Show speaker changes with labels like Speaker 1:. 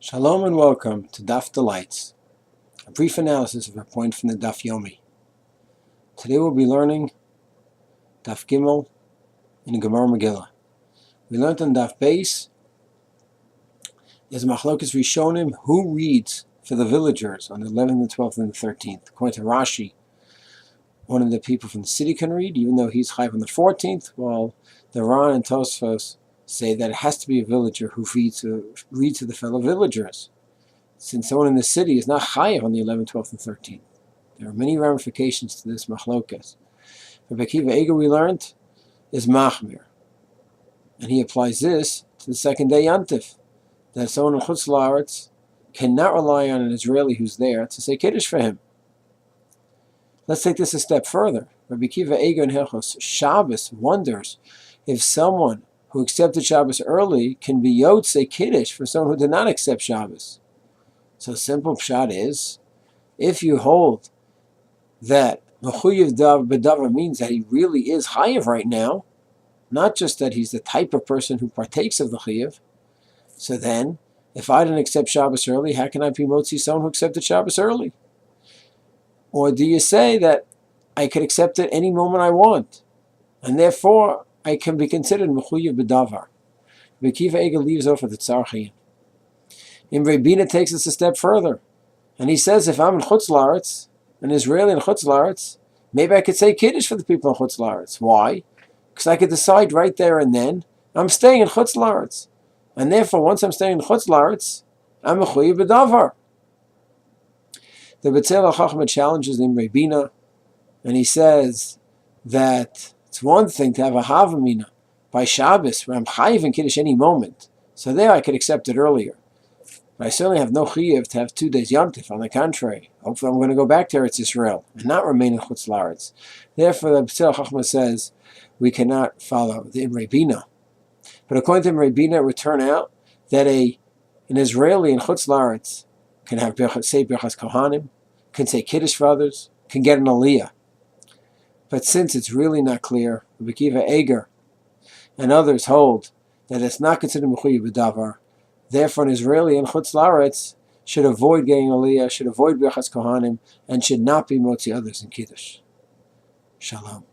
Speaker 1: Shalom and welcome to Daf Delights, a brief analysis of a point from the Daf Yomi. Today we'll be learning Daf Gimel in the Gemara Megila. We learned on Daf Beis, there's Machlokes Rishonim, who reads for the villagers on the 11th, the 12th, and the 13th. According to Rashi, one of the people from the city can read, even though he's chayv on the 14th, while the Ran and Tosfos say that it has to be a villager who reads to the fellow villagers, since someone in the city is not chayav on the 11th, 12th, and 13th. There are many ramifications to this machlokas. Rabbi Eiger, we learned, is machmir, and he applies this to the second day yantif, that someone in Chutz La'aretz cannot rely on an Israeli who's there to say Kiddush for him. Let's take this a step further. Rabbi Eiger in Hilchos Shabbos wonders if someone who accepted Shabbos early can be Yozai Kiddush for someone who did not accept Shabbos. So simple pshat is, if you hold that Michuyav B'davar means that he really is chayav right now, not just that he's the type of person who partakes of the chayav, so then, if I didn't accept Shabbos early, how can I be motzi someone who accepted Shabbos early? Or do you say that I could accept it any moment I want, and therefore I can be considered Michuyav B'davar? Rabbi Eiger leaves off at the Tzarchian. Rabbi takes us a step further, and he says, if I'm in Chutz La'aretz, an Israeli in Chutz La'aretz, maybe I could say Kiddush for the people in Chutz La'aretz. Why? Because I could decide right there and then, I'm staying in Chutz La'aretz, and therefore once I'm staying in Chutz La'aretz, I'm Michuyav B'davar. The B'tzel HaChachma challenges Rabbi, and he says that it's one thing to have a Havamina by Shabbos, where I'm chayiv in Kiddush any moment. So there I could accept it earlier. But I certainly have no chayiv to have 2 days yantif. On the contrary, hopefully I'm going to go back to Eretz Yisrael and not remain in Chutz La'aretz. Therefore, the B'tzel Chachma says we cannot follow the Rabbi. But according to Rabbi, it would turn out that an Israeli in Chutz La'aretz can say Birchas Kohanim, can say Kiddush for others, can get an Aliyah. But since it's really not clear, Rabbi Eiger and others hold that it's not considered Michuyav B'davar. Therefore, an Israeli in Chutz La'aretz should avoid getting Aliyah, should avoid Birchas Kohanim, and should not be motzi others in Kiddush. Shalom.